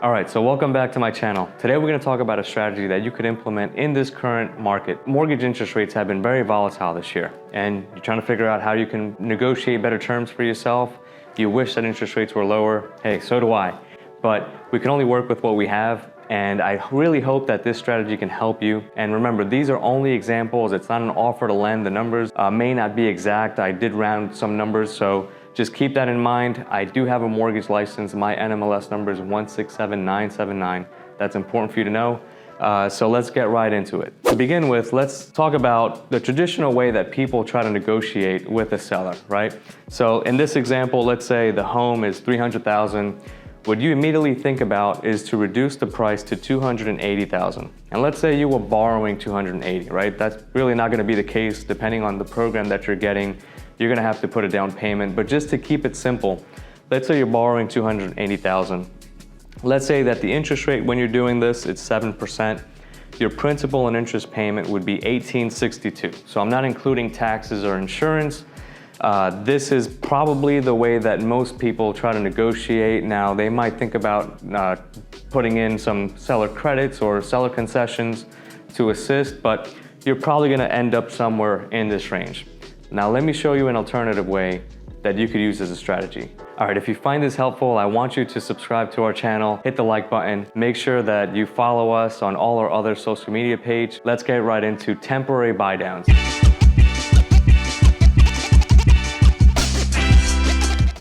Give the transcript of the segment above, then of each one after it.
All right, so welcome back to my channel. Today we're going to talk about a strategy that you could implement in this current market. Mortgage interest rates have been very volatile this year, and you're trying to figure out how you can negotiate better terms for yourself. You wish that interest rates were lower. Hey, so do I. But we can only work with what we have, and I really hope that this strategy can help you. And remember, these are only examples. It's not an offer to lend. The numbers may not be exact. I did round some numbers, so just keep that in mind. I do have a mortgage license. My NMLS number is 167979. That's important for you to know. So let's get right into it. To begin with, let's talk about the traditional way that people try to negotiate with a seller, right? So in this example, let's say the home is $300,000. What you immediately think about is to reduce the price to $280,000. And let's say you were borrowing $280,000, right? That's really not gonna be the case depending on the program that you're getting. You're gonna have to put a down payment, but just to keep it simple, let's say you're borrowing $280,000. Let's say that the interest rate when you're doing this, it's 7%. Your principal and interest payment would be $1,862. So I'm not including taxes or insurance. This is probably the way that most people try to negotiate. Now, they might think about putting in some seller credits or seller concessions to assist, but you're probably gonna end up somewhere in this range. Now, let me show you an alternative way that you could use as a strategy. All right, if you find this helpful, I want you to subscribe to our channel, hit the like button, make sure that you follow us on all our other social media page. Let's get right into temporary buy downs.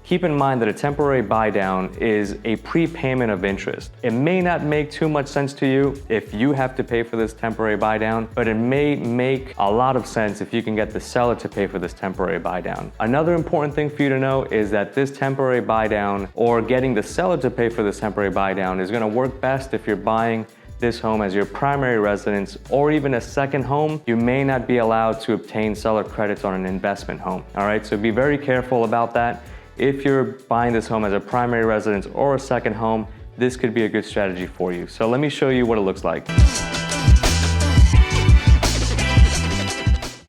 Keep in mind that a temporary buy down is a prepayment of interest. It may not make too much sense to you if you have to pay for this temporary buy down, but it may make a lot of sense if you can get the seller to pay for this temporary buy down. Another important thing for you to know is that this temporary buy down or getting the seller to pay for this temporary buy down is gonna work best if you're buying this home as your primary residence or even a second home. You may not be allowed to obtain seller credits on an investment home. All right, so be very careful about that. If you're buying this home as a primary residence or a second home, this could be a good strategy for you. So let me show you what it looks like.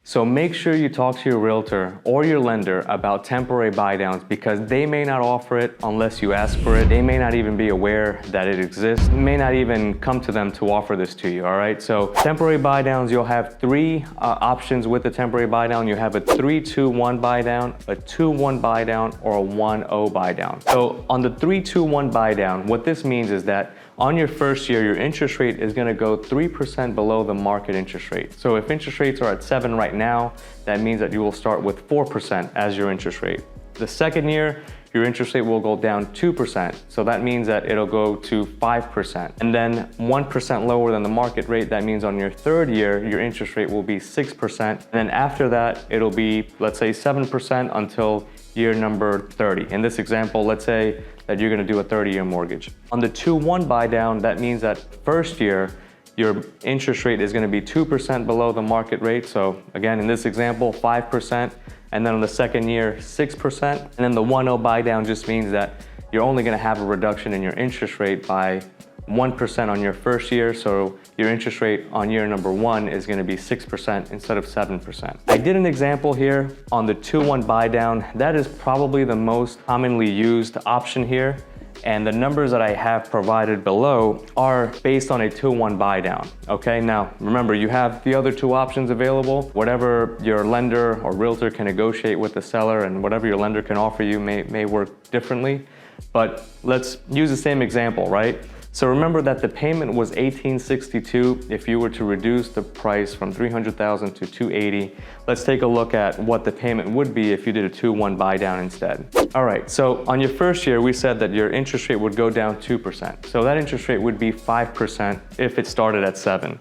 So make sure you talk to your realtor or your lender about temporary buy downs because they may not offer it unless you ask for it. They may not even be aware that it exists. It may not even come to them to offer this to you, all right? So temporary buy downs, you'll have three options with the temporary buy down. You have a 3-2-1 buy down, a 2-1 buy down, or a 1-0 buy down. So on the 3-2-1 buy down, what this means is that on your first year, your interest rate is gonna go 3% below the market interest rate. So if interest rates are at 7 right now, that means that you will start with 4% as your interest rate. The second year, your interest rate will go down 2%. So that means that it'll go to 5%. And then 1% lower than the market rate, that means on your third year, your interest rate will be 6%. And then after that, it'll be, let's say 7% until year number 30. In this example, let's say that you're gonna do a 30-year mortgage. On the 2-1 buy down, that means that first year, your interest rate is gonna be 2% below the market rate. So again, in this example, 5%. And then on the second year, 6%. And then the 1-0 buy down just means that you're only gonna have a reduction in your interest rate by 1% on your first year. So your interest rate on year number 1 is gonna be 6% instead of 7%. I did an example here on the 2-1 buy down. That is probably the most commonly used option here. And the numbers that I have provided below are based on a 2-1 buy down, okay? Now, remember, you have the other two options available. Whatever your lender or realtor can negotiate with the seller and whatever your lender can offer you may work differently. But let's use the same example, right? So remember that the payment was $1,862 if you were to reduce the price from $300,000 to $280,000. Let's take a look at what the payment would be if you did a 2-1 buy down instead. All right, so on your first year, we said that your interest rate would go down 2%. So that interest rate would be 5% if it started at 7.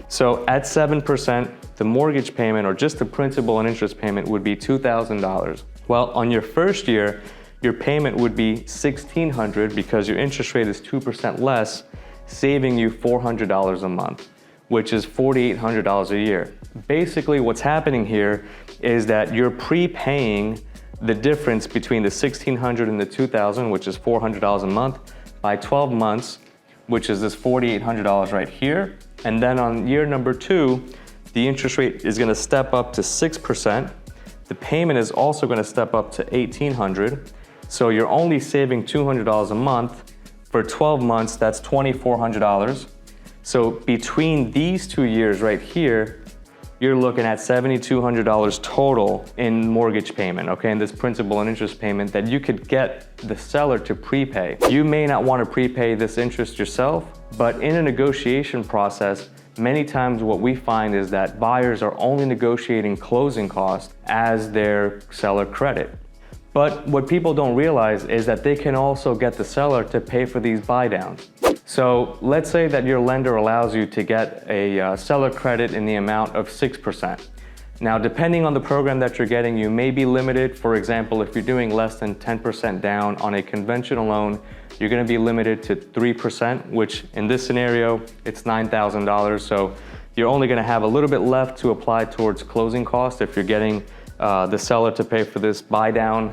So at 7%, the mortgage payment or just the principal and interest payment would be $2,000. Well, on your first year, your payment would be $1,600 because your interest rate is 2% less, saving you $400 a month, which is $4,800 a year. Basically, what's happening here is that you're prepaying the difference between the $1,600 and the $2,000, which is $400 a month, by 12 months, which is this $4,800 right here. And then on year number 2, the interest rate is gonna step up to 6%. The payment is also gonna step up to $1,800. So you're only saving $200 a month For 12 months, that's $2,400. So between these 2 years right here, you're looking at $7,200 total in mortgage payment, okay? And this principal and interest payment that you could get the seller to prepay. You may not want to prepay this interest yourself, but in a negotiation process, many times what we find is that buyers are only negotiating closing costs as their seller credit. But what people don't realize is that they can also get the seller to pay for these buy downs. So let's say that your lender allows you to get a seller credit in the amount of 6%. Now, depending on the program that you're getting, you may be limited. For example, if you're doing less than 10% down on a conventional loan, you're gonna be limited to 3%, which in this scenario, it's $9,000. So you're only gonna have a little bit left to apply towards closing costs. If you're getting the seller to pay for this buy down,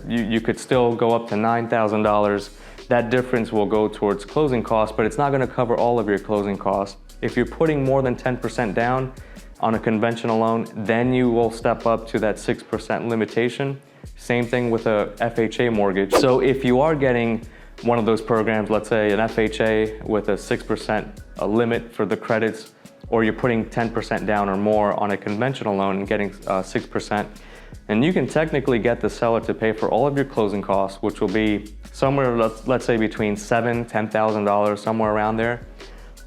you could still go up to $9,000. That difference will go towards closing costs, but it's not gonna cover all of your closing costs. If you're putting more than 10% down on a conventional loan, then you will step up to that 6% limitation. Same thing with a FHA mortgage. So if you are getting one of those programs, let's say an FHA with a 6% limit for the credits, or you're putting 10% down or more on a conventional loan and getting 6%, and you can technically get the seller to pay for all of your closing costs, which will be somewhere, let's say between $7,000, $10,000, somewhere around there,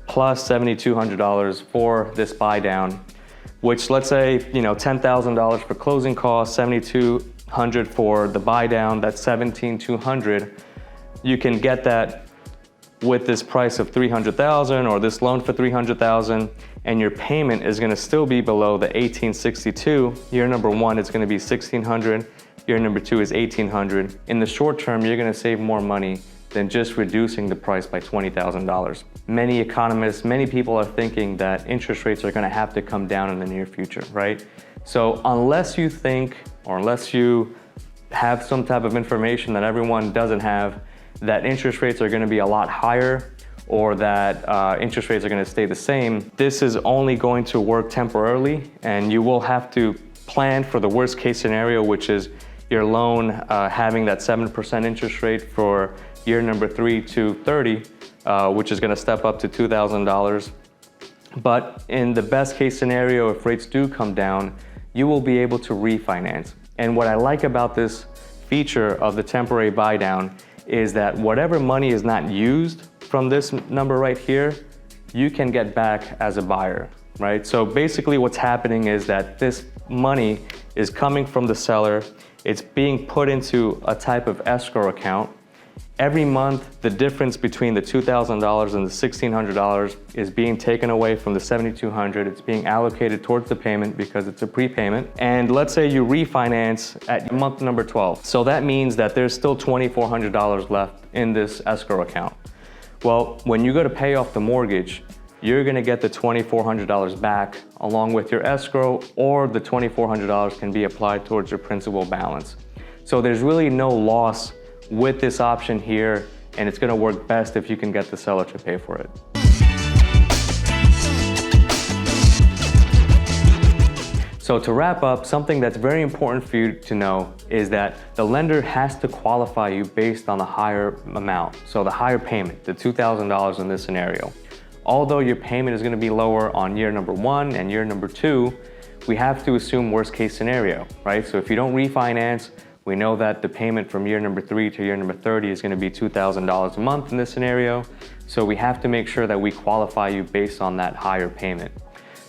plus $7,200 for this buy down, which let's say, $10,000 for closing costs, $7,200 for the buy down, that's $17,200. You can get that with this price of $300,000 or this loan for $300,000, and your payment is gonna still be below the $1,862. Year number one is gonna be $1,600. Year number two is $1,800. In the short term, you're gonna save more money than just reducing the price by $20,000. Many economists, many people are thinking that interest rates are gonna have to come down in the near future, right? So unless you think, or unless you have some type of information that everyone doesn't have, that interest rates are gonna be a lot higher, or that interest rates are gonna stay the same, this is only going to work temporarily, and you will have to plan for the worst case scenario, which is your loan having that 7% interest rate for year number 3 to 30, which is gonna step up to $2,000. But in the best case scenario, if rates do come down, you will be able to refinance. And what I like about this feature of the temporary buy down is that whatever money is not used from this number right here, you can get back as a buyer, right? So basically what's happening is that this money is coming from the seller, it's being put into a type of escrow account. Every month, the difference between the $2,000 and the $1,600 is being taken away from the $7,200. It's being allocated towards the payment because it's a prepayment. And let's say you refinance at month number 12. So that means that there's still $2,400 left in this escrow account. Well, when you go to pay off the mortgage, you're gonna get the $2,400 back along with your escrow, or the $2,400 can be applied towards your principal balance. So there's really no loss with this option here, and it's gonna work best if you can get the seller to pay for it. So to wrap up, something that's very important for you to know is that the lender has to qualify you based on the higher amount. So the higher payment, the $2,000 in this scenario. Although your payment is gonna be lower on year number 1 and year number 2, we have to assume worst case scenario, right? So if you don't refinance, we know that the payment from year number 3 to year number 30 is gonna be $2,000 a month in this scenario. So we have to make sure that we qualify you based on that higher payment.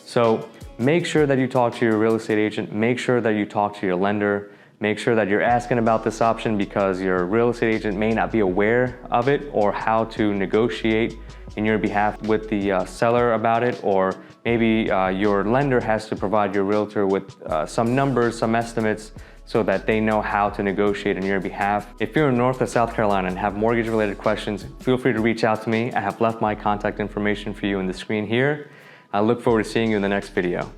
So make sure that you talk to your real estate agent, make sure that you talk to your lender, make sure that you're asking about this option, because your real estate agent may not be aware of it or how to negotiate in your behalf with the seller about it, or maybe your lender has to provide your realtor with some numbers, some estimates, so that they know how to negotiate on your behalf. If you're in North or South Carolina and have mortgage related questions, feel free to reach out to me. I have left my contact information for you on the screen here. I look forward to seeing you in the next video.